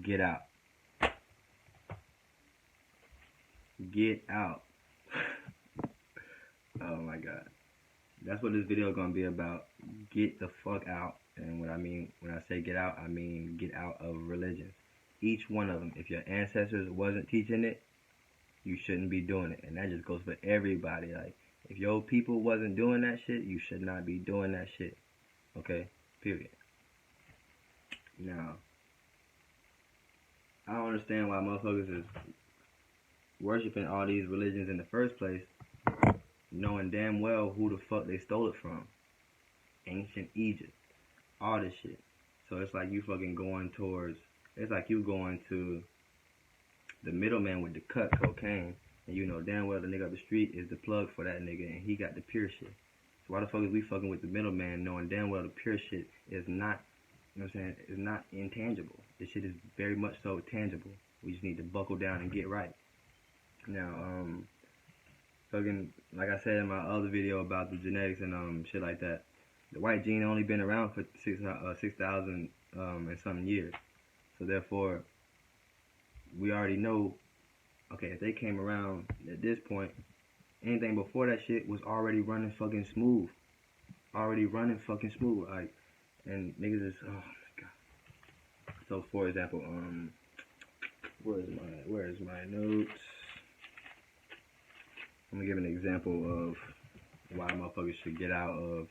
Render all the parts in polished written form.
Get out. Get out. Oh my god. That's what this video is gonna be about. Get the fuck out. And when I say get out, I mean get out of religions. Each one of them. If your ancestors wasn't teaching it, you shouldn't be doing it. And that just goes for everybody. Like, if your people wasn't doing that shit, you should not be doing that shit. Okay? Period. Now, I don't understand why motherfuckers is worshiping all these religions in the first place, knowing damn well who the fuck they stole it from. Ancient Egypt. All this shit. So it's like you fucking going towards, it's like you going to the middleman with the cut cocaine, and you know damn well the nigga up the street is the plug for that nigga, and he got the pure shit. So why the fuck is we fucking with the middleman, knowing damn well the pure shit is not, you know what I'm saying, is not intangible. This shit is very much so tangible. We just need to buckle down and get right. Now, fucking, like I said in my other video about the genetics and shit like that, the white gene only been around for 6,000 and something years. So therefore, we already know, okay, if they came around at this point, anything before that shit was already running fucking smooth. Like, and niggas is, oh my god. So for example, where's my notes? I'm gonna give an example of why motherfuckers should get out of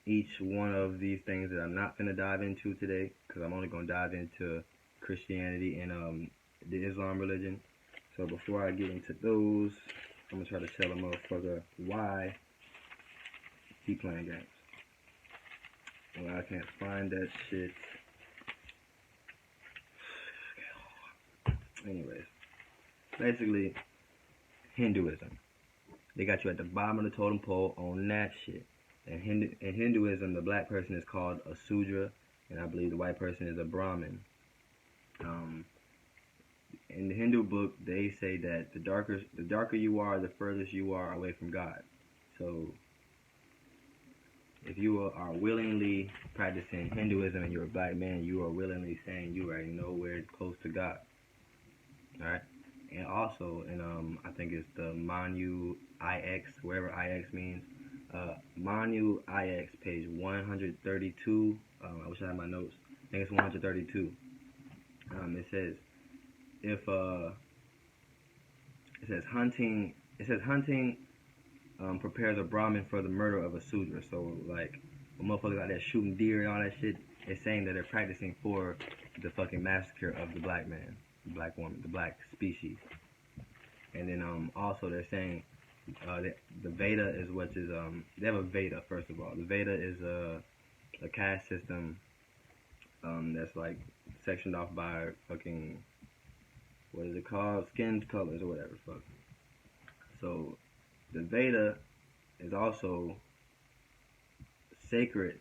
each one of these things that I'm not gonna dive into today, because I'm only gonna dive into Christianity and the Islam religion. So before I get into those, I'm gonna try to tell a motherfucker why he playing games. Well, I can't find that shit. Anyways, basically, Hinduism. They got you at the bottom of the totem pole on that shit. And in Hinduism, the black person is called a Sudra, and I believe the white person is a Brahmin. In the Hindu book, they say that the darker you are, the furthest you are away from God. So, if you are willingly practicing Hinduism and you're a black man, you are willingly saying you are nowhere close to God. Alright? And also, in I think it's the Manu IX, wherever IX means, Manu IX, page 132. I wish I had my notes. I think it's 132. It says, hunting prepares a Brahmin for the murder of a Sudra. So like, when motherfuckers out there shooting deer and all that shit, it's saying that they're practicing for the fucking massacre of the black man, the black woman, the black species. And then also they're saying the Veda is what is they have a Veda. First of all, the Veda is a caste system that's like sectioned off by fucking, what is it called, skin colors or whatever fuck. So the Veda is also sacred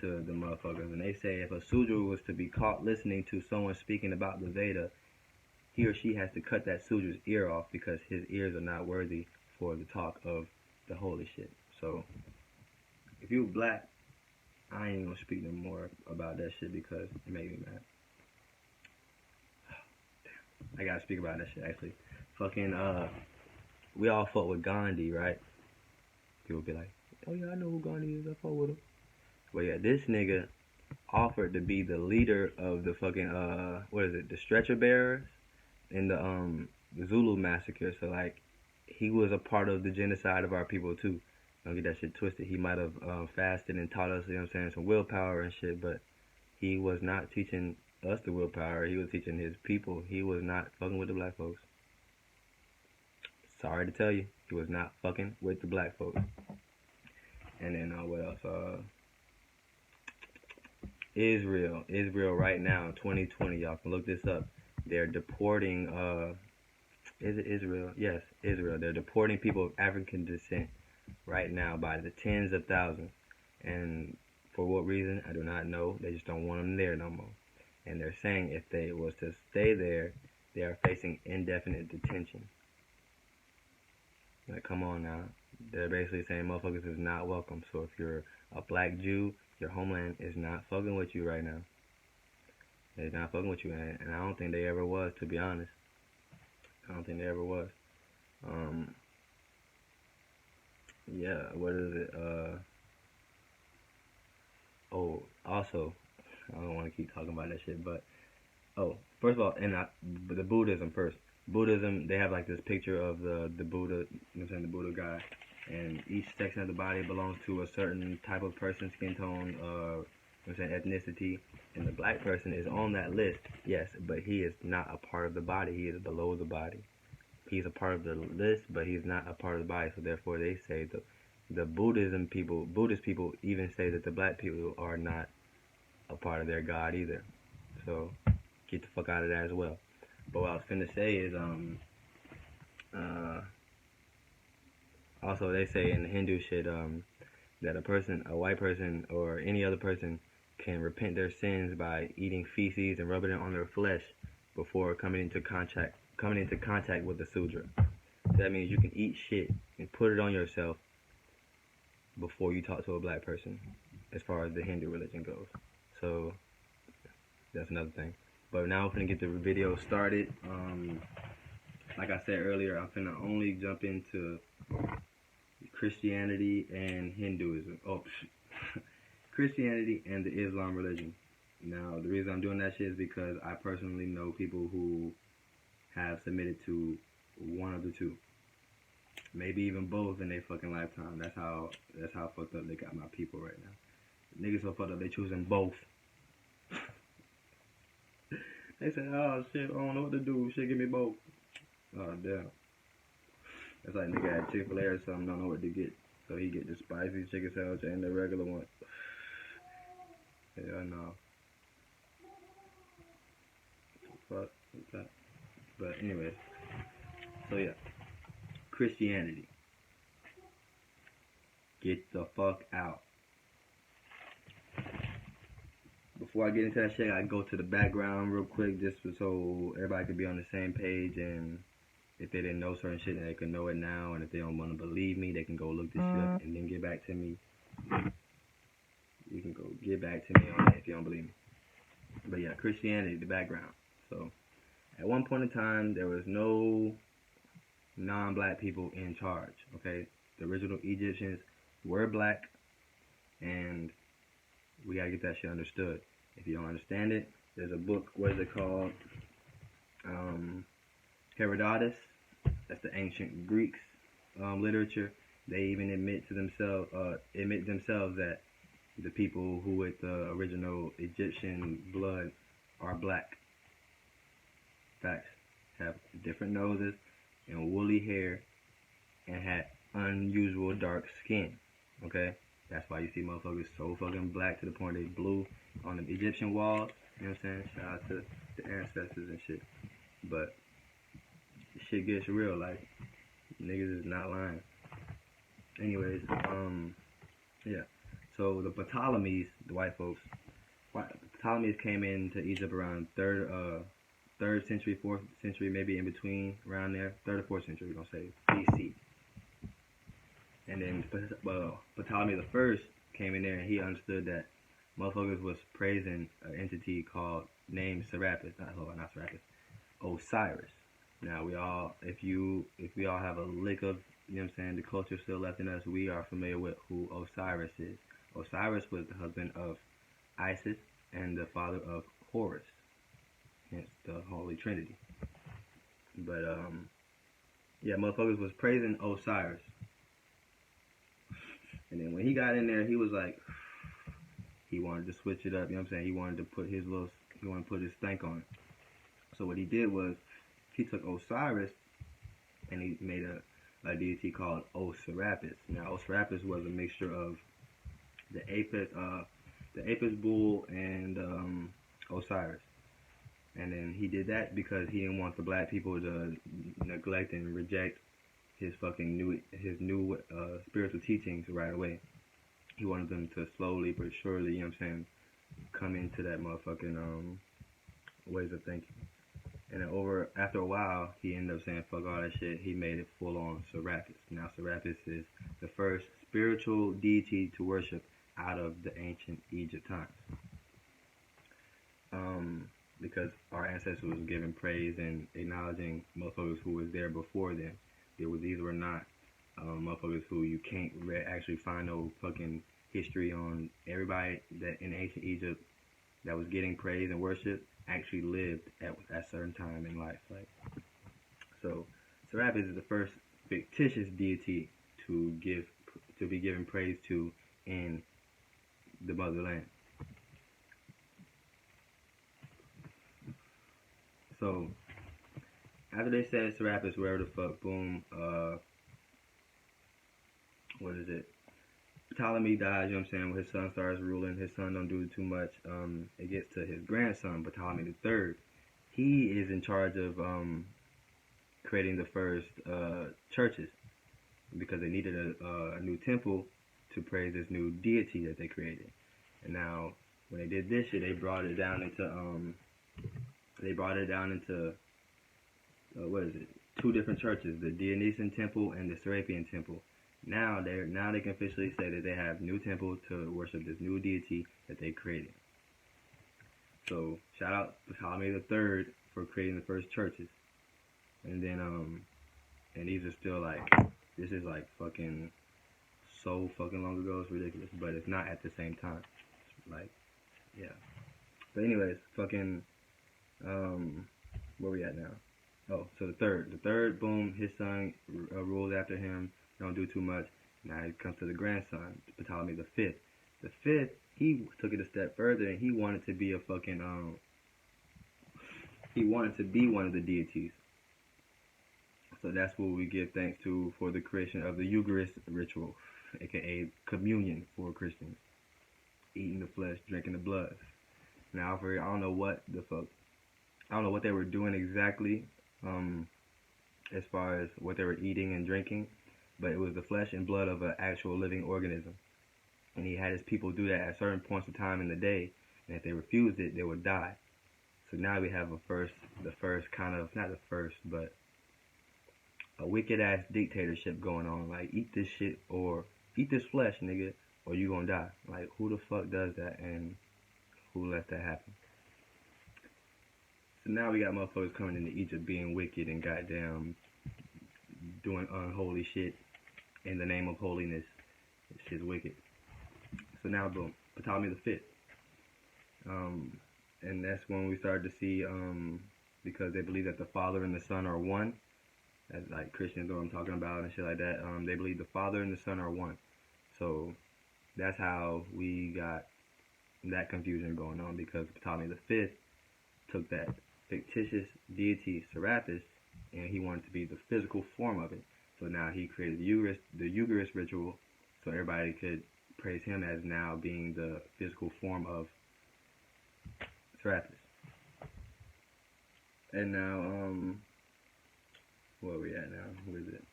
to the motherfuckers, and they say if a Sudra was to be caught listening to someone speaking about the Veda, he or she has to cut that Sudra's ear off, because his ears are not worthy for the talk of the holy shit. So if you black, I ain't gonna speak no more about that shit because it made me mad. I gotta speak about that shit actually. Fucking we all fought with Gandhi, right? People be like, oh yeah, I know who Gandhi is, I fought with him. Well yeah, this nigga offered to be the leader of the fucking the stretcher bearers in the Zulu massacre. So like, he was a part of the genocide of our people too. Don't get that shit twisted. He might have fasted and taught us, you know what I'm saying, some willpower and shit, but he was not teaching us the willpower. He was teaching his people. He was not fucking with the black folks. Sorry to tell you, he was not fucking with the black folks. And then what else? Israel right now in 2020, y'all can look this up. They're deporting is it Israel? Yes, Israel. They're deporting people of African descent right now by the tens of thousands. And for what reason, I do not know. They just don't want them there no more. And they're saying if they was to stay there, they are facing indefinite detention. Like, come on now. They're basically saying motherfuckers is not welcome. So if you're a black Jew, your homeland is not fucking with you right now. They're not fucking with you, and I don't think they ever was, to be honest. I don't think they ever was. Yeah, what is it? Oh, also, I don't want to keep talking about that shit, but first of all, the Buddhism first. Buddhism, they have like this picture of the Buddha, you know what I'm saying, the Buddha guy, and each section of the body belongs to a certain type of person, skin tone, you know what I'm saying, ethnicity, and the black person is on that list, yes, but he is not a part of the body. He is below the body. He's a part of the list, but he's not a part of the body. So therefore, they say the Buddhist people even say that the black people are not a part of their God either. So get the fuck out of that as well. But what I was finna say is also they say in the Hindu shit that a white person or any other person can repent their sins by eating feces and rubbing it on their flesh before coming into contact with the Sudra. That means you can eat shit and put it on yourself before you talk to a black person, as far as the Hindu religion goes. So that's another thing. But now I'm finna get the video started. Like I said earlier, I'm finna only jump into Christianity and Hinduism. Christianity and the Islam religion. Now, the reason I'm doing that shit is because I personally know people who have submitted to one of the two, maybe even both in their fucking lifetime. That's how fucked up they got my people right now. Niggas so fucked up they choosing both. They say, oh shit, I don't know what to do. Shit, give me both. Oh damn. That's like nigga at Chick-fil-A or something, don't know what to get, so he get the spicy chicken sandwich and the regular one. Hell no. What the fuck? What's that? But anyways, so yeah, Christianity. Get the fuck out. Before I get into that shit, I go to the background real quick just so everybody could be on the same page, and if they didn't know certain shit, they can know it now, and if they don't want to believe me, they can go look this shit up and then get back to me. You can go get back to me on it if you don't believe me. But yeah, Christianity, the background. So at one point in time, there was no non-black people in charge, okay? The original Egyptians were black, and we gotta get that shit understood. If you don't understand it, there's a book, what is it called? Herodotus. That's the ancient Greeks literature. They even admit themselves that the people who with the original Egyptian blood are black. Facts. Have different noses and woolly hair and had unusual dark skin. Okay? That's why you see motherfuckers so fucking black to the point they blue on the Egyptian walls. You know what I'm saying? Shout out to the ancestors and shit. But shit gets real, like niggas is not lying. Anyways, yeah. So the Ptolemies, the white folks, Ptolemies came into Egypt around third century, 4th century, maybe in between, around there, 3rd or 4th century, we're gonna say BC. And then Ptolemy the First came in there and he understood that motherfuckers was praising an entity named Serapis, not Serapis, Osiris. Now if we all have a lick of, you know what I'm saying, the culture still left in us, we are familiar with who Osiris is. Osiris was the husband of Isis and the father of Horus, hence the Holy Trinity. But yeah, motherfuckers was praising Osiris. And then when he got in there, he was like, he wanted to switch it up, you know what I'm saying? He wanted to put his stank on it. So what he did was, he took Osiris and he made a deity called Osirapis. Now Osirapis was a mixture of the Apis bull and Osiris. And then he did that because he didn't want the black people to neglect and reject his new spiritual teachings right away. He wanted them to slowly but surely, you know what I'm saying, come into that motherfucking ways of thinking. And then after a while, he ended up saying, fuck all that shit. He made it full on Serapis. Now Serapis is the first spiritual deity to worship out of the ancient Egypt times. because our ancestors was giving praise and acknowledging motherfuckers who was there before them. These were not motherfuckers who you can't actually find no fucking history on. Everybody that in ancient Egypt that was getting praise and worship actually lived at a certain time in life. Like, so Serapis is the first fictitious deity to be given praise to in the motherland. So after they said Serapis, wherever the fuck, boom, what is it? Ptolemy dies, you know what I'm saying? When his son starts ruling, his son don't do too much. It gets to his grandson, Ptolemy the III. He is in charge of creating the first churches because they needed a new temple to praise this new deity that they created. And now, when they did this shit, they brought it down into what is it? Two different churches, the Dionysian temple and the Serapian temple. Now they can officially say that they have new temples to worship this new deity that they created. So shout out to Ptolemy the III for creating the first churches. And then and these are still like, this is like fucking so fucking long ago, it's ridiculous, but it's not at the same time. Like, yeah. But anyways, fucking where we at now? Oh, so the third, boom, his son rules after him. Don't do too much. Now it comes to the grandson, Ptolemy the Fifth. The fifth, he took it a step further, and he wanted to be a fucking he wanted to be one of the deities. So that's what we give thanks to for the creation of the Eucharist ritual, aka communion for Christians, eating the flesh, drinking the blood. Now, I don't know what the fuck, I don't know what they were doing exactly, as far as what they were eating and drinking. But it was the flesh and blood of an actual living organism. And he had his people do that at certain points of time in the day. And if they refused it, they would die. So now we have the first kind of, not the first, but a wicked ass dictatorship going on. Like, eat this shit, or eat this flesh, nigga, or you gonna die. Like, who the fuck does that, and who let that happen? So now we got motherfuckers coming into Egypt being wicked and goddamn doing unholy shit in the name of holiness. This shit's wicked. So now, boom, Ptolemy the Fifth. And that's when we started to see, because they believe that the Father and the Son are one. That's like Christians know what I'm talking about and shit like that. They believe the Father and the Son are one. So that's how we got that confusion going on, because Ptolemy the Fifth took that fictitious deity Serapis, and he wanted to be the physical form of it. So now he created the Eucharist ritual, so everybody could praise him as now being the physical form of Serapis. And now, where are we at now? What is it?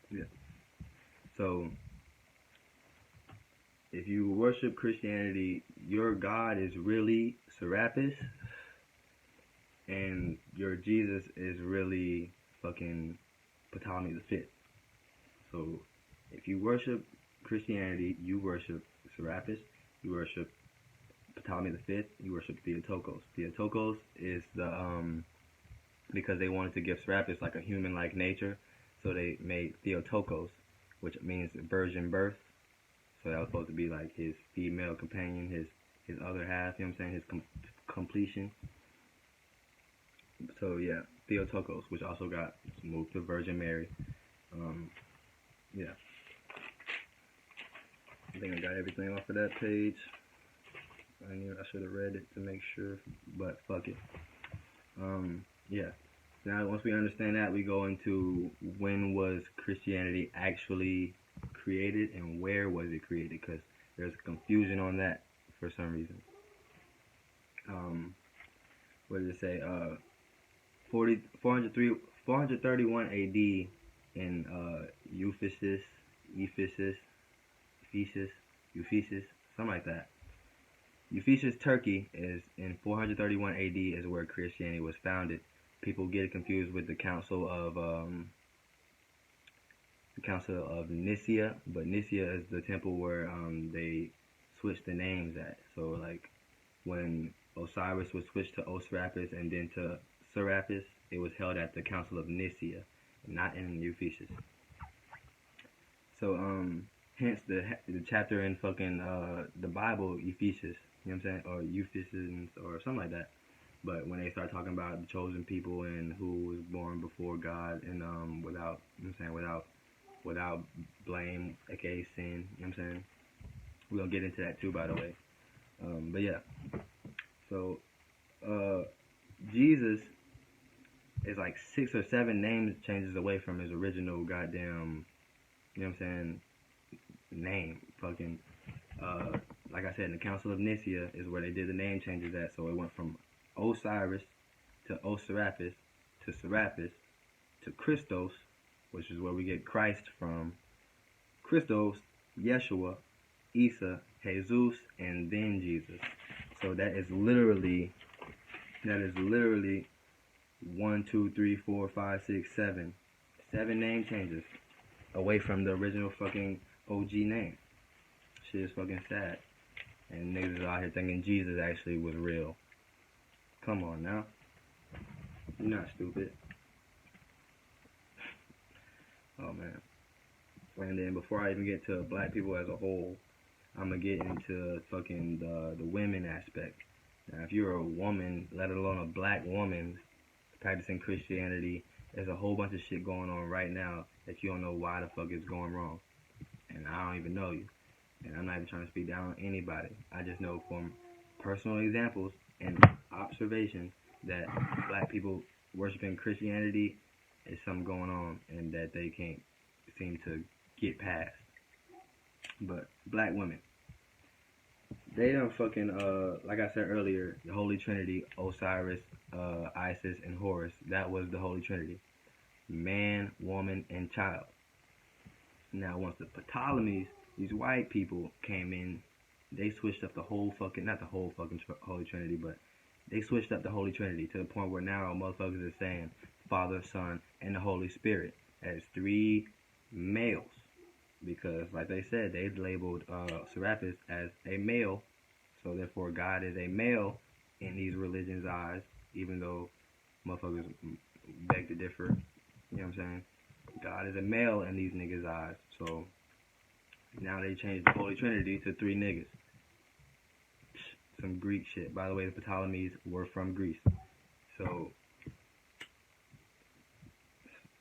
Yeah. So, if you worship Christianity, your God is really Serapis, and your Jesus is really fucking Ptolemy the Fifth. So, if you worship Christianity, you worship Serapis, you worship Ptolemy the Fifth, you worship Theotokos. Theotokos is the because they wanted to give Serapis like a human-like nature, so they made Theotokos, which means virgin birth. So that was supposed to be like his female companion, his other half, you know what I'm saying, his completion. So yeah, Theotokos, which also got moved to Virgin Mary. Yeah. I think I got everything off of that page. I should have read it to make sure, but fuck it. Yeah. Now, once we understand that, we go into when was Christianity actually created and where was it created, because there's confusion on that for some reason. What does it say? 431 AD in Ephesus, something like that. Ephesus, Turkey, is in 431 AD is where Christianity was founded. People get it confused with the Council of the Council of Nicaea, but Nicaea is the temple where they switched the names at. So like when Osiris was switched to Osirapis and then to Serapis, it was held at the Council of Nicaea, not in Ephesus. So hence the chapter in fucking the Bible, Ephesus, you know what I'm saying, or Ephesians or something like that. But when they start talking about the chosen people and who was born before God and without, you know what I'm saying, without blame, aka sin, you know what I'm saying. We're gonna get into that too, by the way. But yeah, so Jesus is like 6 or 7 name changes away from his original goddamn, you know what I'm saying, name. Fucking, like I said, in the Council of Nicaea is where they did the name changes at. So it went from Osiris to Osirapis to Serapis to Christos, which is where we get Christ from. Christos, Yeshua, Isa, Jesus, and then Jesus. So that is literally 1, 2, 3, 4, 5, 6, 7. 7 name changes away from the original fucking OG name. Shit is fucking sad. And niggas is out here thinking Jesus actually was real. Come on now. You're not stupid. Oh man. And then before I even get to black people as a whole, I'm gonna get into fucking the women aspect. Now, if you're a woman, let alone a black woman, practicing Christianity, there's a whole bunch of shit going on right now that you don't know why the fuck it's going wrong. And I don't even know you. And I'm not even trying to speak down on anybody. I just know from personal examples and observations that black people worshiping Christianity is something going on and that they can't seem to get past. But black women, they don't fucking, like I said earlier, the Holy Trinity, Osiris, Isis, and Horus, that was the Holy Trinity. Man, woman, and child. Now, once the Ptolemies, these white people came in, they switched up the whole fucking, not the whole fucking Holy Trinity, but they switched up the Holy Trinity to the point where now motherfuckers are saying Father, Son, and the Holy Spirit as 3 males. Because, like they said, they labeled Serapis as a male, so therefore God is a male in these religions' eyes, even though motherfuckers beg to differ. You know what I'm saying? God is a male in these niggas' eyes, so now they changed the Holy Trinity to 3 niggas. Some Greek shit. By the way, the Ptolemies were from Greece, so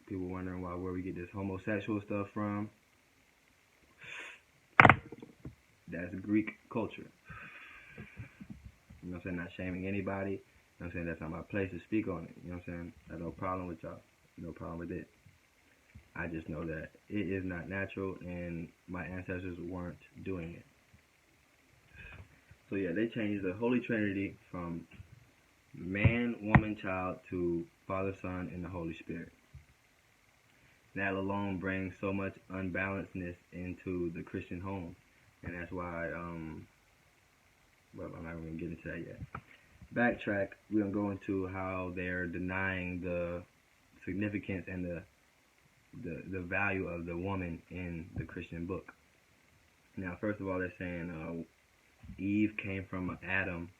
people wondering where we get this homosexual stuff from. That's Greek culture. You know what I'm saying? Not shaming anybody. You know what I'm saying? That's not my place to speak on it. You know what I'm saying? I have no problem with y'all. No problem with it. I just know that it is not natural and my ancestors weren't doing it. So yeah, they changed the Holy Trinity from man, woman, child to Father, Son, and the Holy Spirit. That alone brings so much unbalancedness into the Christian home. And that's why, well, I'm not even going to get into that yet. Backtrack, we're going to go into how they're denying the significance and the value of the woman in the Christian book. Now, first of all, they're saying Eve came from Adam,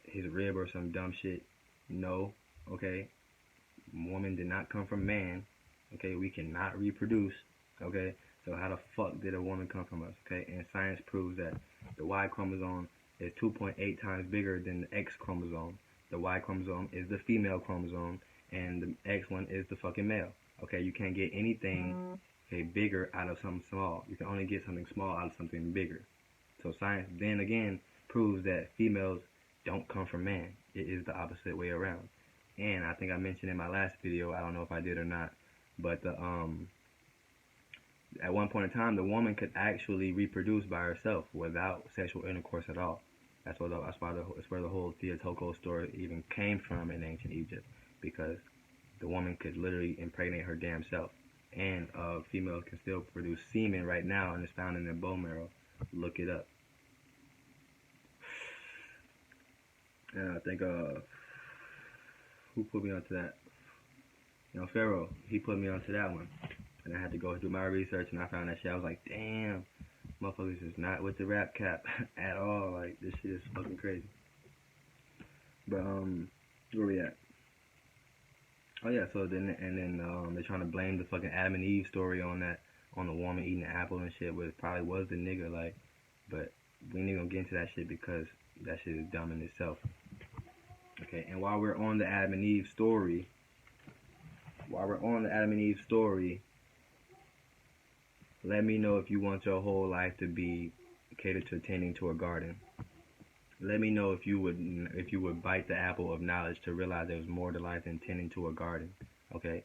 his rib or some dumb shit. No, okay? Woman did not come from man. Okay, we cannot reproduce. Okay, so how the fuck did a woman come from us? Okay, and science proves that the Y chromosome is 2.8 times bigger than the X chromosome. The Y chromosome is the female chromosome, and the X one is the fucking male. Okay, you can't get anything bigger out of something small. You can only get something small out of something bigger. So science then again proves that females don't come from man. It is the opposite way around. And I think I mentioned in my last video, I don't know if I did or not, but the at one point in time, the woman could actually reproduce by herself without sexual intercourse at all. That's where the whole Theotokos story even came from in ancient Egypt, because the woman could literally impregnate her damn self. And females can still produce semen right now, and it's found in their bone marrow. Look it up. And I think who put me onto that? Pharaoh. He put me onto that one. And I had to go do my research, and I found that shit. I was like, damn, motherfuckers is not with the rap cap at all. Like, this shit is fucking crazy. But, where we at? Oh, yeah, so then they're trying to blame the fucking Adam and Eve story on the woman eating the apple and shit, where it probably was the nigga, like, but we ain't gonna get into that shit because that shit is dumb in itself. Okay, and while we're on the Adam and Eve story, let me know if you want your whole life to be catered to tending to a garden. Let me know if you would bite the apple of knowledge to realize there was more to life than tending to a garden. Okay?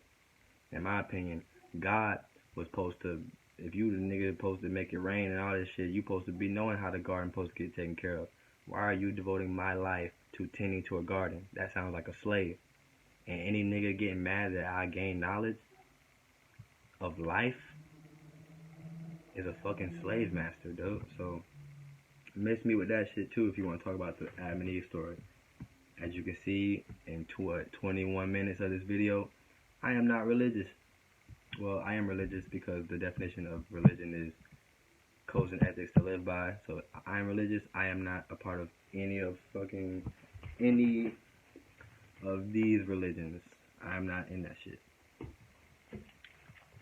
In my opinion, God was supposed to, if you the nigga supposed to make it rain and all this shit, you supposed to be knowing how the garden supposed to get taken care of. Why are you devoting my life to tending to a garden? That sounds like a slave. And any nigga getting mad that I gain knowledge of life is a fucking slave master, dude. So miss me with that shit too if you want to talk about the Adam and Eve story. As you can see in 21 minutes of this video, I am not religious. Well, I am religious because the definition of religion is codes and ethics to live by. So I am religious. I am not a part of any of these religions. I am not in that shit.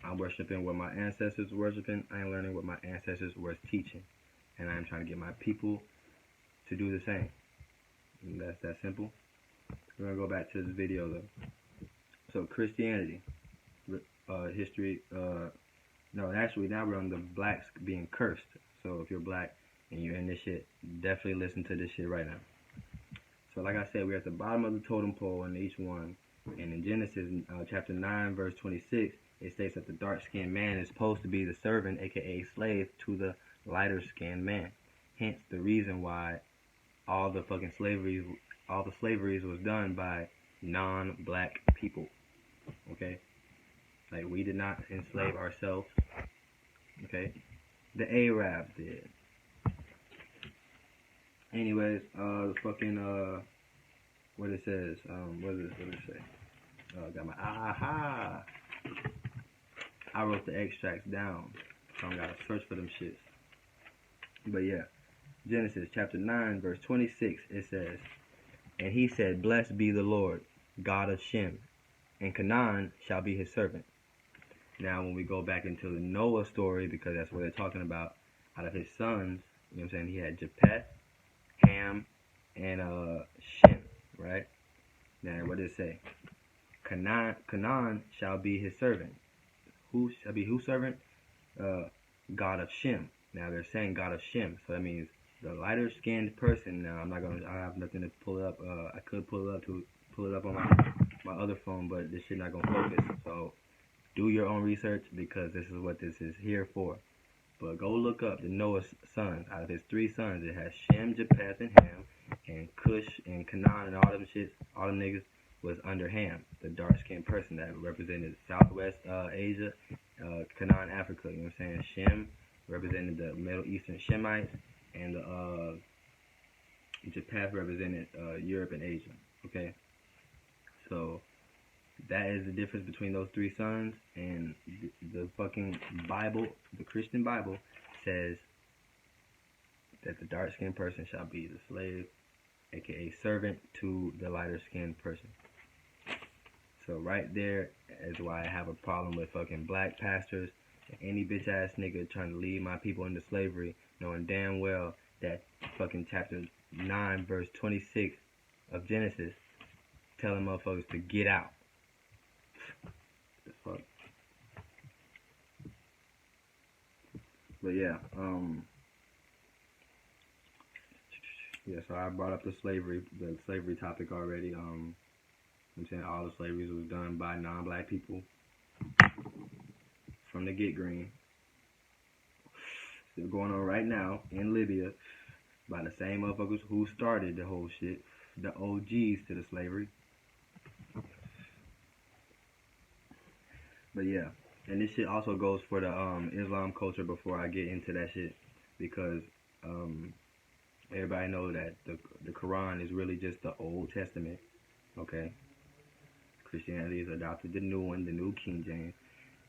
I'm worshiping what my ancestors were worshiping. I am learning what my ancestors were teaching. And I am trying to get my people to do the same. And that's that simple. We're going to go back to this video though. So Christianity, history, no, actually now we're on the blacks being cursed. So if you're black and you're in this shit, definitely listen to this shit right now. So like I said, we're at the bottom of the totem pole in each one. And in Genesis chapter 9 verse 26, it states that the dark-skinned man is supposed to be the servant, aka slave, to the lighter-skinned man. Hence the reason why all the slaveries was done by non-black people. Okay? Like, we did not enslave ourselves. Okay? The Arabs did. Anyways, the fucking, what it says, what does it say? Got my, aha! I wrote the extracts down, so I gotta search for them shits. But yeah, Genesis chapter 9, verse 26, it says, and he said, blessed be the Lord, God of Shem, and Canaan shall be his servant. Now, when we go back into the Noah story, because that's what they're talking about, out of his sons, you know what I'm saying, he had Japheth, Ham, and Shem, right? Now, what does it say? Canaan shall be his servant. Who shall be whose servant? God of Shem. Now they're saying God of Shem, so that means the lighter-skinned person. Now I have nothing to pull it up. I could pull it up on my other phone, but this shit not gonna focus. So do your own research because this is what this is here for. But go look up the Noah's sons. Out of his 3 sons, it has Shem, Japheth, and Ham, and Cush and Canaan and all them shits. All them niggas was under Ham, the dark-skinned person that represented Southwest Asia, Canaan, Africa. You know what I'm saying? Shem represented the Middle Eastern Shemites, and Japheth represented Europe and Asia. Okay, so that is the difference between those 3 sons, and the fucking Bible, the Christian Bible, says that the dark-skinned person shall be the slave, aka servant, to the lighter-skinned person. So right there is why I have a problem with fucking black pastors and any bitch-ass nigga trying to lead my people into slavery, knowing damn well that fucking chapter 9, verse 26 of Genesis telling motherfuckers to get out. The fuck? But yeah, yeah, so I brought up the slavery topic already. I'm saying all the slaveries was done by non-black people from the get-green. Still going on right now in Libya by the same motherfuckers who started the whole shit, the OGs to the slavery. But yeah, and this shit also goes for the Islam culture before I get into that shit, because everybody knows that the Quran is really just the Old Testament, okay? Christianity has adopted the new one, the new King James.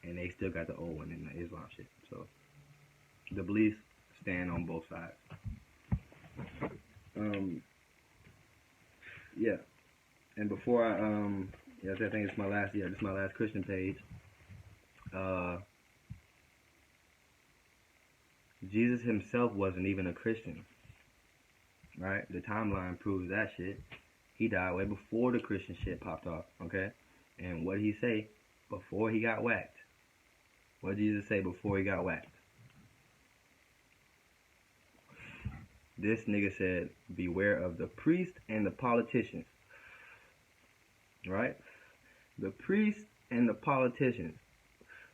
and they still got the old one in the Islam shit. So the beliefs stand on both sides. Yeah. And before I I think it's my last this is my last Christian page. Jesus himself wasn't even a Christian. Right? The timeline proves that shit. He died way before the Christian shit popped off, okay? And what did he say before he got whacked? What did Jesus say before he got whacked? This nigga said, beware of the priest and the politicians. Right? The priests and the politicians.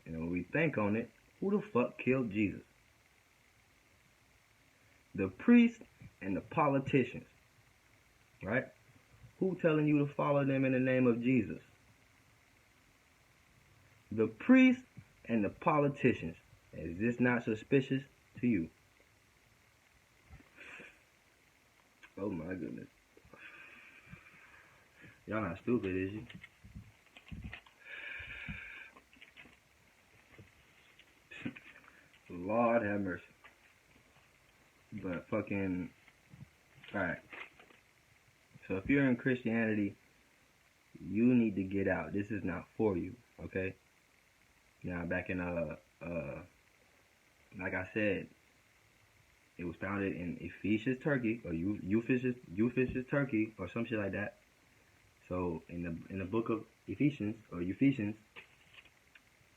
And when we think on it, who the fuck killed Jesus? The priests and the politicians. Right? Who telling you to follow them in the name of Jesus? The priests and the politicians. Is this not suspicious to you? Oh my goodness. Y'all not stupid, is you? Lord have mercy. But fucking... Alright. So if you're in Christianity, you need to get out. This is not for you, okay? Now, back in, like I said, it was founded in Ephesus, Turkey, or Ephesus, Turkey, or some shit like that. So, in the book of Ephesians,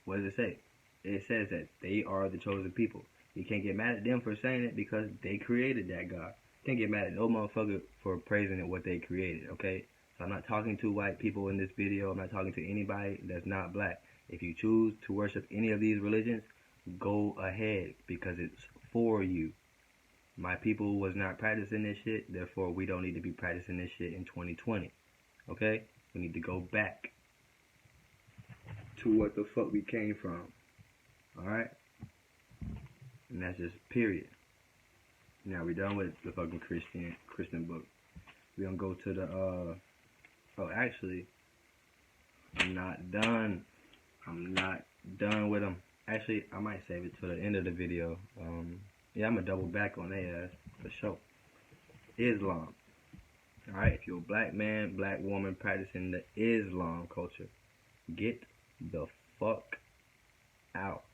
what does it say? It says that they are the chosen people. You can't get mad at them for saying it because they created that God. You can't get mad at no motherfucker for praising it what they created, okay? So I'm not talking to white people in this video. I'm not talking to anybody that's not black. If you choose to worship any of these religions, go ahead because it's for you. My people was not practicing this shit, therefore we don't need to be practicing this shit in 2020. Okay? We need to go back to what the fuck we came from. Alright? And that's just period. Now we done with the fucking Christian book. We gonna go to the oh actually I'm not done. I'm not done with them. Actually, I might save it to the end of the video. Yeah, I'm gonna double back on their ass for sure. Islam. Alright, if you're a black man, black woman practicing the Islam culture, get the fuck out.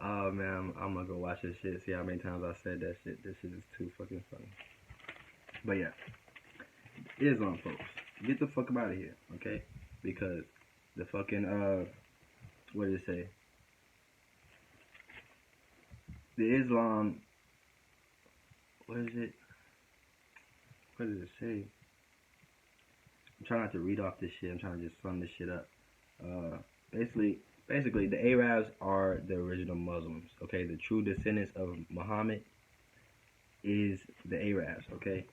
Oh man, I'm gonna go watch this shit, see how many times I said that shit. This shit is too fucking funny. But yeah, Islam folks, get the fuck out of here, okay? Because the fucking, what did it say? The Islam, what is it? What does it say? I'm trying not to read off this shit. I'm trying to just sum this shit up. Basically, the Arabs are the original Muslims, okay? The true descendants of Muhammad is the Arabs, okay?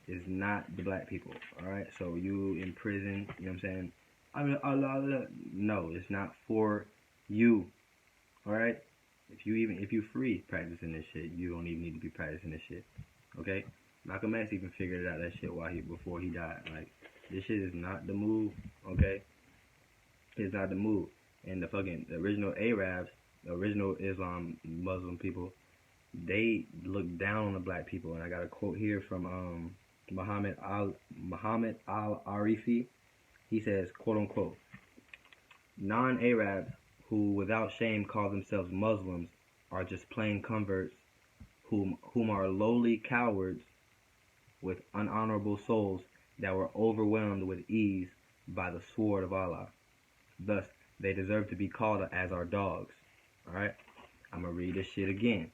Is not the black people, alright? So you in prison, you know what I'm saying? I mean, Allah, no, it's not for you, alright? If you free practicing this shit, you don't even need to be practicing this shit, okay? Malcolm X even figured it out that shit before he died. Like, this shit is not the move, okay? It's not the move. And the original Arabs, the original Islam Muslim people, they look down on the black people. And I got a quote here from Muhammad al-Arifi. He says, quote unquote, non-Arabs who without shame call themselves Muslims are just plain converts whom are lowly cowards with unhonorable souls that were overwhelmed with ease by the sword of Allah. Thus, they deserve to be called as our dogs. Alright? I'm going to read this shit again.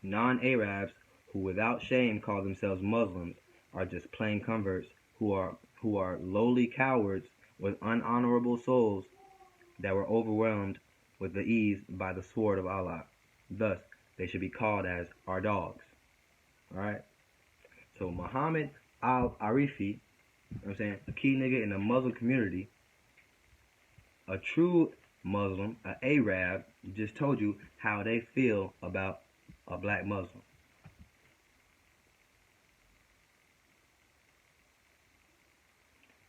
Non-Arabs who without shame call themselves Muslims are just plain converts who are lowly cowards with unhonorable souls that were overwhelmed with the ease by the sword of Allah. Thus, they should be called as our dogs. Alright? So Muhammad al-Arifi, you know what I'm saying, a key nigga in the Muslim community, a true Muslim, an Arab, just told you how they feel about a black Muslim.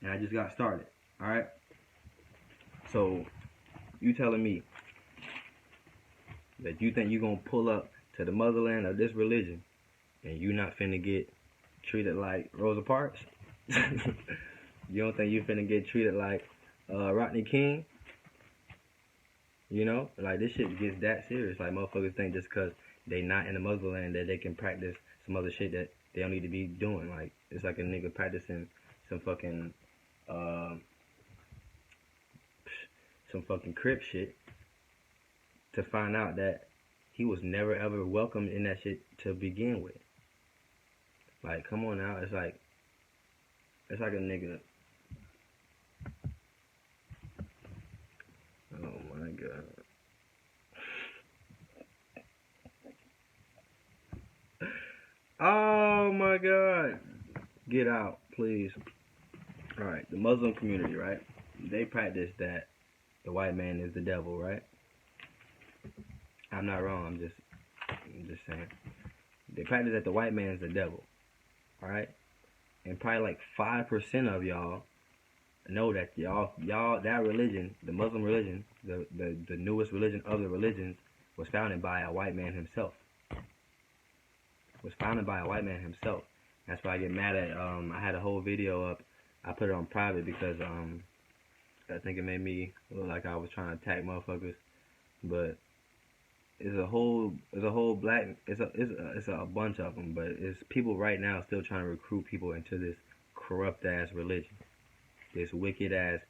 And I just got started. Alright? So, you telling me that you think you gonna pull up to the motherland of this religion and you not finna get treated like Rosa Parks? You don't think you finna get treated like Rodney King? You know? Like, this shit gets that serious. Like, motherfuckers think just because they not in the motherland that they can practice some other shit that they don't need to be doing. Like, it's like a nigga practicing some fucking crip shit to find out that he was never ever welcomed in that shit to begin with. Like, come on now. It's like a nigga. Oh my god. Oh my god. Get out, please. Alright, the Muslim community, right? They practice that the white man is the devil, right? I'm not wrong, I'm just saying. They practice that the white man is the devil. Alright? And probably like 5% of y'all know that y'all that religion, the Muslim religion, the newest religion of the religions, was founded by a white man himself. That's why I get mad at I had a whole video up. I put it on private because I think it made me look like I was trying to attack motherfuckers. But it's a bunch of them, but it's people right now still trying to recruit people into this corrupt ass religion. This wicked ass,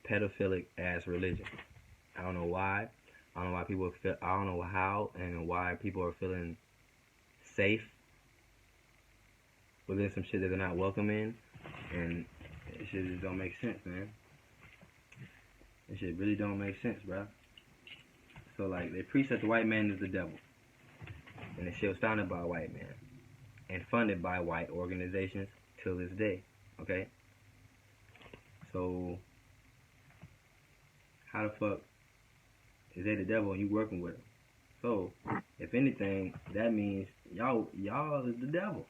pedophilic ass religion. I don't know why. I don't know why people feel. I don't know how and why people are feeling safe within some shit that they're not welcome in, and it shit just don't make sense, man. This shit really don't make sense, bro. So like, they preach that the white man is the devil, and the shit was founded by a white man and funded by white organizations till this day. Okay. So, how the fuck is they the devil and you working with them? So, if anything, that means y'all is the devil.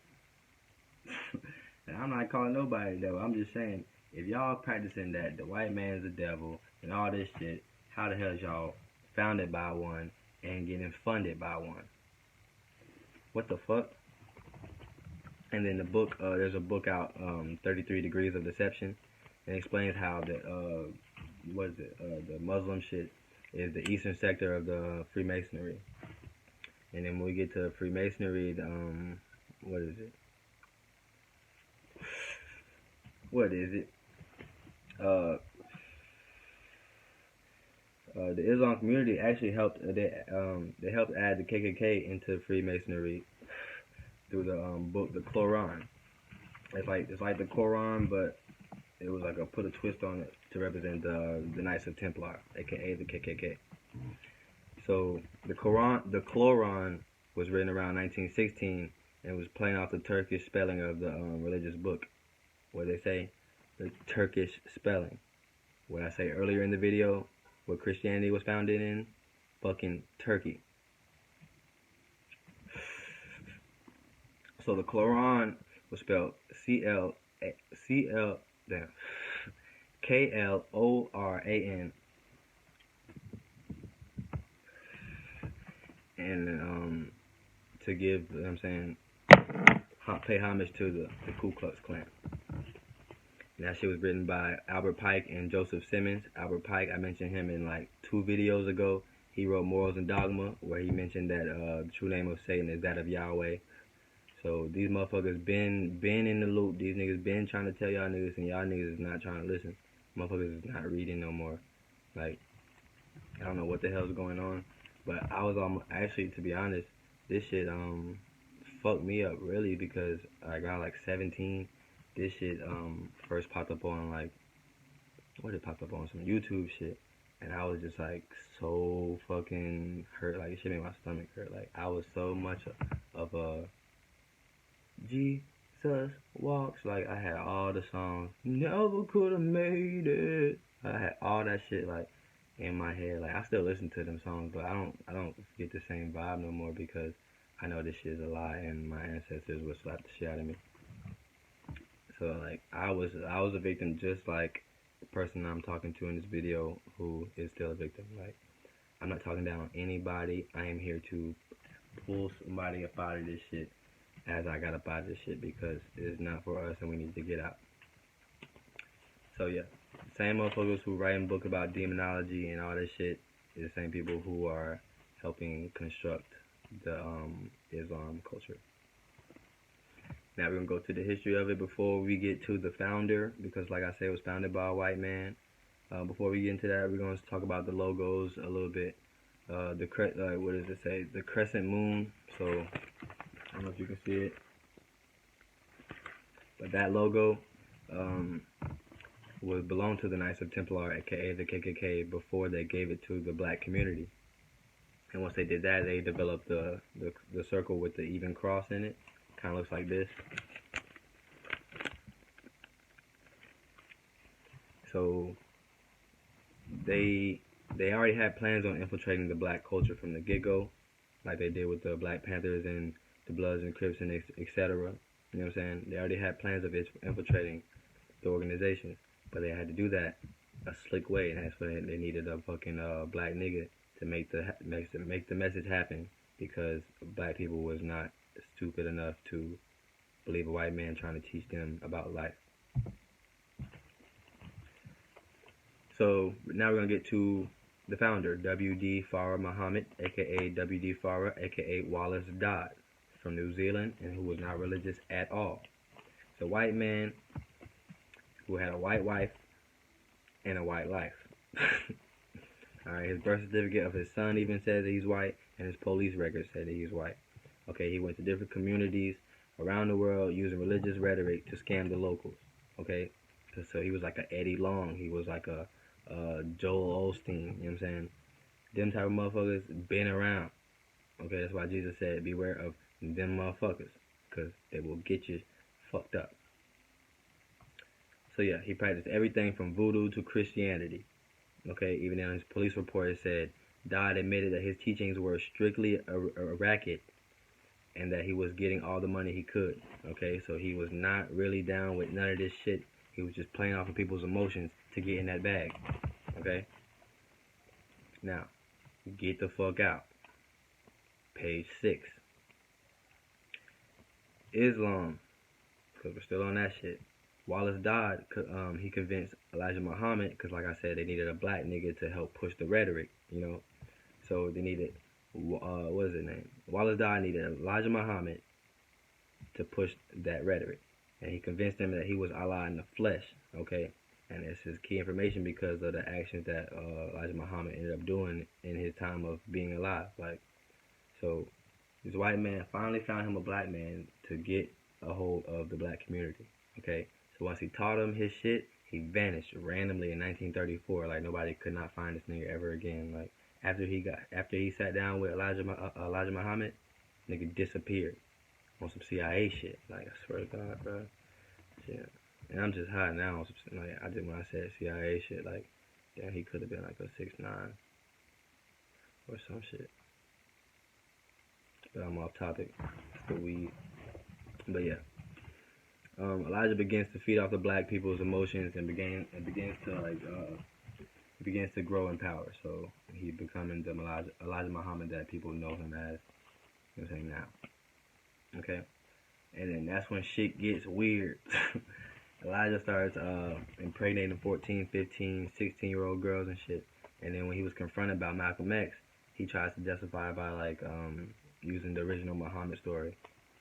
And I'm not calling nobody the devil. I'm just saying, if y'all practicing that the white man is the devil and all this shit, how the hell is y'all founded by one and getting funded by one? What the fuck? And then the book, there's a book out, 33 Degrees of Deception. It explains how the the Muslim shit is the eastern sector of the Freemasonry. And then when we get to Freemasonry, what is it? The Islam community actually helped. They helped add the KKK into Freemasonry through the book, the Quran. It's like the Quran, but it was like put a twist on it to represent the Knights of Templar, aka the KKK. So the Quran was written around 1916 and was playing off the Turkish spelling of the religious book, where they say the Turkish spelling. What I say earlier in the video, what Christianity was founded in, fucking Turkey. So the Quran was spelled Kloran, and to give, you know what I'm saying, pay homage to the Ku Klux Klan. And that shit was written by Albert Pike and Joseph Simmons. Albert Pike, I mentioned him in like 2 videos ago. He wrote Morals and Dogma, where he mentioned that the true name of Satan is that of Yahweh. So these motherfuckers been in the loop. These niggas been trying to tell y'all niggas, and y'all niggas is not trying to listen. Motherfuckers is not reading no more. Like, I don't know what the hell's going on. But I was actually, to be honest, this shit fucked me up really, because I got like 17. This shit first popped up on like, it popped up on some YouTube shit, and I was just like so fucking hurt. Like, it shit made my stomach hurt. Like, I was so much of a Jesus walks. Like, I had all the songs. Never could have made it. I had all that shit like in my head. Like, I still listen to them songs, but I don't get the same vibe no more, because I know this shit is a lie, and my ancestors would slap the shit out of me. So like, I was a victim just like person I'm talking to in this video who is still a victim. Like, I'm not talking down on anybody. I am here to pull somebody up out of this shit as I got up out of this shit, because it's not for us and we need to get out. So yeah, same motherfuckers who writing books about demonology and all this shit is the same people who are helping construct the Islam culture. Now we're going to go to the history of it before we get to the founder, because like I said, it was founded by a white man. Before we get into that, we're going to talk about the logos a little bit. What does it say? The crescent moon. So, I don't know if you can see it. But that logo belonged to the Knights of Templar, aka the KKK, before they gave it to the black community. And once they did that, they developed the circle with the even cross in it. Kind of looks like this. So they already had plans on infiltrating the black culture from the get-go, like they did with the Black Panthers and the Bloods and Crips and etc. You know what I'm saying? They already had plans of infiltrating the organization, but they had to do that a slick way, and that's when they needed a fucking black nigga to make the message happen, because black people was not stupid enough to believe a white man trying to teach them about life. So now we're going to get to the founder, W.D. Farah Muhammad, aka W.D. Farah, aka Wallace Dodd, from New Zealand, and who was not religious at all. It's a white man who had a white wife and a white life. Alright, his birth certificate of his son even says that he's white, and his police records say that he's white. Okay, he went to different communities around the world using religious rhetoric to scam the locals. Okay, so he was like a Eddie Long, he was like a Joel Osteen, you know what I'm saying? Them type of motherfuckers been around. Okay, that's why Jesus said, beware of them motherfuckers, because they will get you fucked up. So yeah, he practiced everything from voodoo to Christianity. Okay, even in his police report it said, Dodd admitted that his teachings were strictly a racket, and that he was getting all the money he could. Okay, so he was not really down with none of this shit. He was just playing off of people's emotions to get in that bag. Okay? Now, get the fuck out. Page 6. Islam. Because we're still on that shit. Wallace Dodd, he convinced Elijah Muhammad, because like I said, they needed a black nigga to help push the rhetoric, you know? So they needed, what is his name? Wallace Dodd needed Elijah Muhammad to push that rhetoric. And he convinced him that he was Allah in the flesh, okay? And this is key information because of the actions that Elijah Muhammad ended up doing in his time of being alive. Like, so this white man finally found him a black man to get a hold of the black community, okay? So once he taught him his shit, he vanished randomly in 1934. Like, nobody could not find this nigga ever again. Like, after he sat down with Elijah Muhammad, nigga disappeared on some CIA shit. Like, I swear to God, bro. Shit. And I'm just high now on some, like, I did when I said CIA shit. Like, damn, he could have been like a 6'9" or some shit. But I'm off topic. It's the weed. But yeah. Elijah begins to feed off the black people's emotions and begins to grow in power. So he becoming the Elijah Muhammad that people know him as. You know what I'm saying now. Okay, and then that's when shit gets weird. Elijah starts impregnating 14, 15, 16-year-old girls and shit. And then when he was confronted by Malcolm X, he tries to justify by like using the original Muhammad story.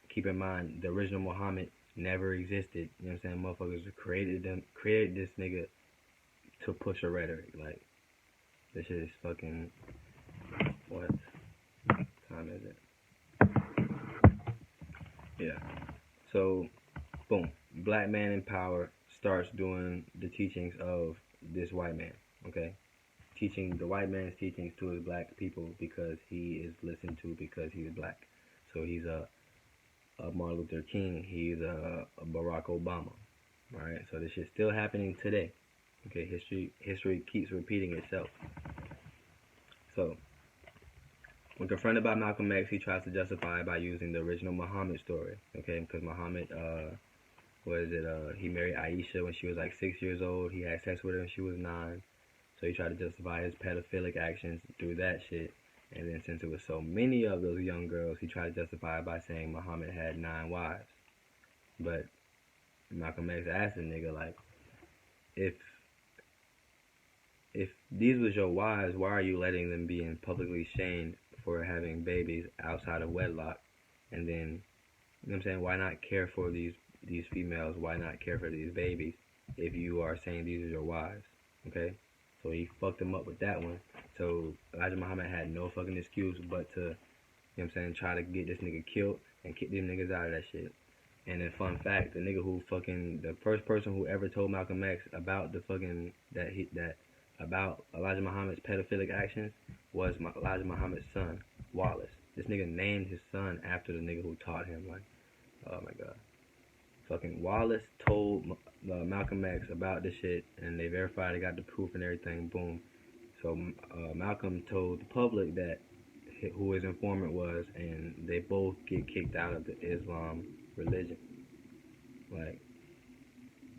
Keep in mind, the original Muhammad never existed. You know what I'm saying? Motherfuckers created this nigga to push a rhetoric. Like, this shit is fucking, what time is it? Yeah. So, boom. Black man in power starts doing the teachings of this white man. Okay? Teaching the white man's teachings to his black people because he is listened to because he's black. So he's a Martin Luther King, he's a Barack Obama. Alright, so this shit's still happening today. Okay, history keeps repeating itself. So, when confronted by Malcolm X, he tries to justify it by using the original Muhammad story. Okay, because Muhammad he married Aisha when she was like 6 years old. He had sex with her when she was 9. So he tried to justify his pedophilic actions through that shit. And then since it was so many of those young girls, he tried to justify it by saying Muhammad had 9 wives. But Malcolm X asked the nigga, like, if these was your wives, why are you letting them be publicly shamed for having babies outside of wedlock? And then, you know what I'm saying, why not care for these females? Why not care for these babies if you are saying these are your wives? Okay? So he fucked him up with that one. So Elijah Muhammad had no fucking excuse but to, you know what I'm saying, try to get this nigga killed and kick them niggas out of that shit. And then fun fact, the nigga who the first person who ever told Malcolm X about the fucking, about Elijah Muhammad's pedophilic actions was Elijah Muhammad's son, Wallace. This nigga named his son after the nigga who taught him. Like, oh my god. Fucking Wallace told Malcolm X about this shit, and they verified, they got the proof and everything, boom. So Malcolm told the public that who his informant was, and they both get kicked out of the Islam religion. Like,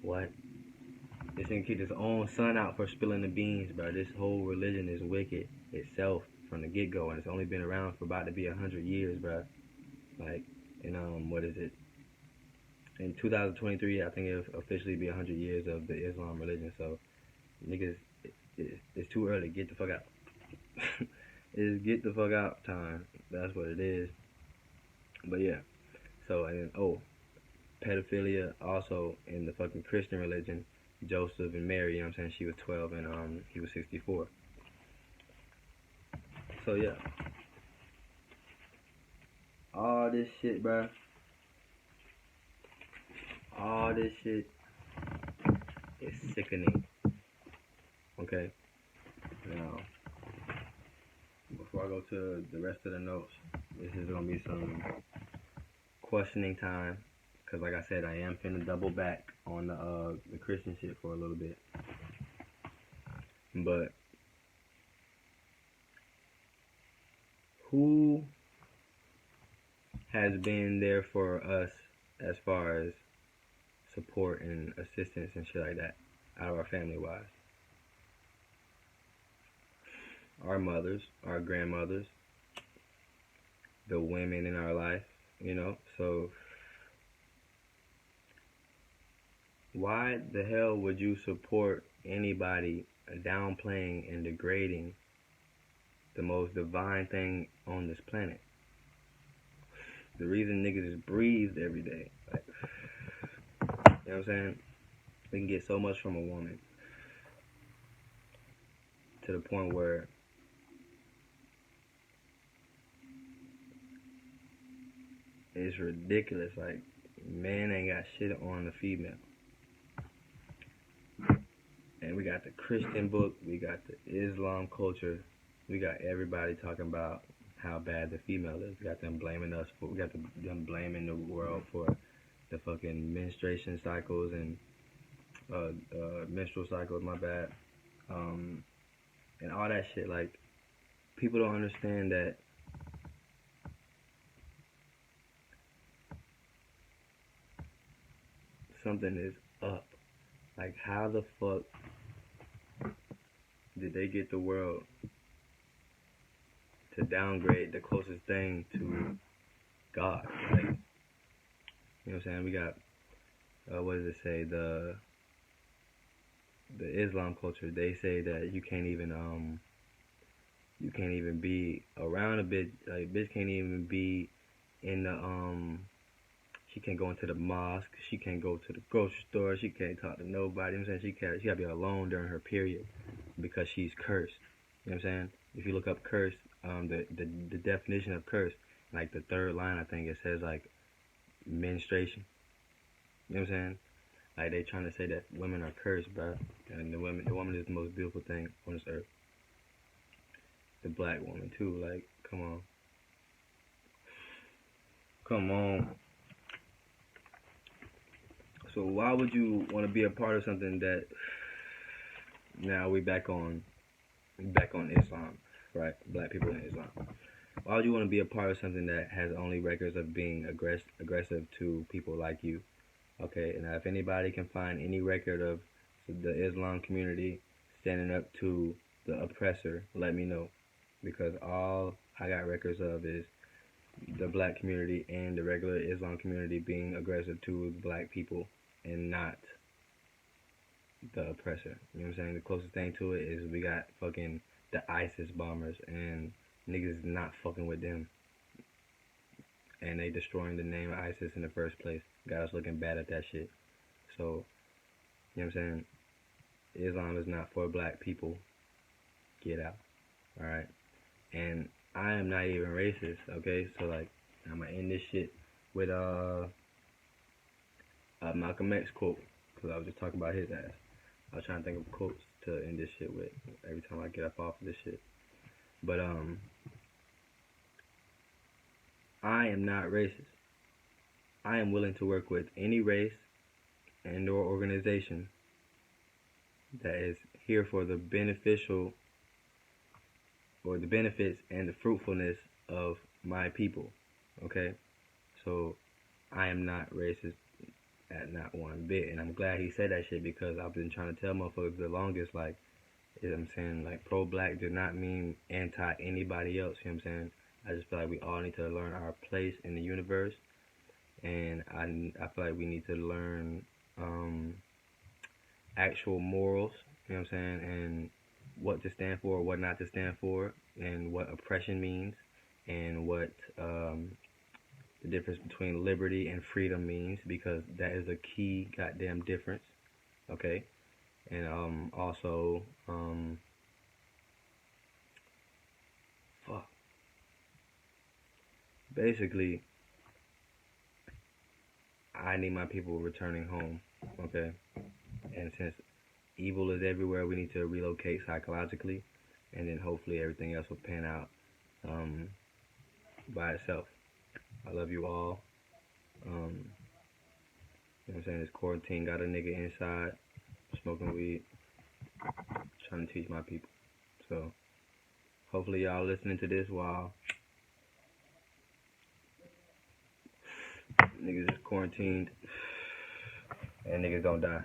what? This nigga kicked his own son out for spilling the beans, bro. This whole religion is wicked itself from the get-go, and it's only been around for about to be 100 years, bro. Like, and what is it? In 2023, I think it'll officially be 100 years of the Islam religion. So, niggas, it's too early. Get the fuck out. It's get the fuck out time. That's what it is. But yeah. So, and then, pedophilia also in the fucking Christian religion. Joseph and Mary, you know what I'm saying? She was 12 and he was 64. So yeah. All this shit, bruh. All this shit is sickening. Okay? Now, before I go to the rest of the notes, this is going to be some questioning time. Because like I said, I am finna double back on the Christian shit for a little bit. But who has been there for us as far as support and assistance and shit like that out of our family wise? Our mothers, our grandmothers, the women in our life, you know? So why the hell would you support anybody downplaying and degrading the most divine thing on this planet? The reason niggas is breathed every day. Like, you know what I'm saying? We can get so much from a woman to the point where it's ridiculous. Like, man ain't got shit on the female. And we got the Christian book, we got the Islam culture, we got everybody talking about how bad the female is. We got them blaming us for, we got them blaming the world for the fucking menstruation cycles and menstrual cycles, my bad, and all that shit. Like, people don't understand that something is up. Like, how the fuck did they get the world to downgrade the closest thing to God? Like, you know what I'm saying? We got, what does it say? The Islam culture, they say that you can't even be around a bitch. Like, a bitch can't even be in the, she can't go into the mosque, she can't go to the grocery store, she can't talk to nobody. You know what I'm saying? She gotta be alone during her period because she's cursed. You know what I'm saying? If you look up curse, the definition of curse, like the third line, I think it says like menstruation. You know what I'm saying? Like, they trying to say that women are cursed, bro. And the woman is the most beautiful thing on this earth. The black woman too. Like, come on. Come on. So why would you want to be a part of something that, now we back on Islam, right? Black people in Islam. Why would you want to be a part of something that has only records of being aggressive to people like you? Okay, now if anybody can find any record of the Islam community standing up to the oppressor, let me know. Because all I got records of is the black community and the regular Islam community being aggressive to black people and not the oppressor. You know what I'm saying? The closest thing to it is we got fucking the ISIS bombers, and niggas not fucking with them. And they destroying the name of ISIS in the first place. Got us looking bad at that shit. So, you know what I'm saying? Islam is not for black people. Get out. Alright? And I am not even racist, okay? So, like, I'm gonna end this shit with a Malcolm X quote. Because I was just talking about his ass. I was trying to think of quotes to end this shit with every time I get up off of this shit. But, I am not racist. I am willing to work with any race and or organization that is here for the beneficial or the benefits and the fruitfulness of my people. Okay? So I am not racist at not one bit. And I'm glad he said that shit, because I've been trying to tell motherfuckers the longest, like, you know what I'm saying, like, pro-black did not mean anti-anybody else, you know what I'm saying? I just feel like we all need to learn our place in the universe, and I feel like we need to learn actual morals, you know what I'm saying, and what to stand for, what not to stand for, and what oppression means, and what the difference between liberty and freedom means, because that is a key goddamn difference, okay? And also, fuck. Basically, I need my people returning home, okay? And since evil is everywhere, we need to relocate psychologically, and then hopefully everything else will pan out by itself. I love you all. You know what I'm saying? This quarantine got a nigga inside, smoking weed, trying to teach my people. So, hopefully y'all listening to this while niggas is quarantined and niggas don't die.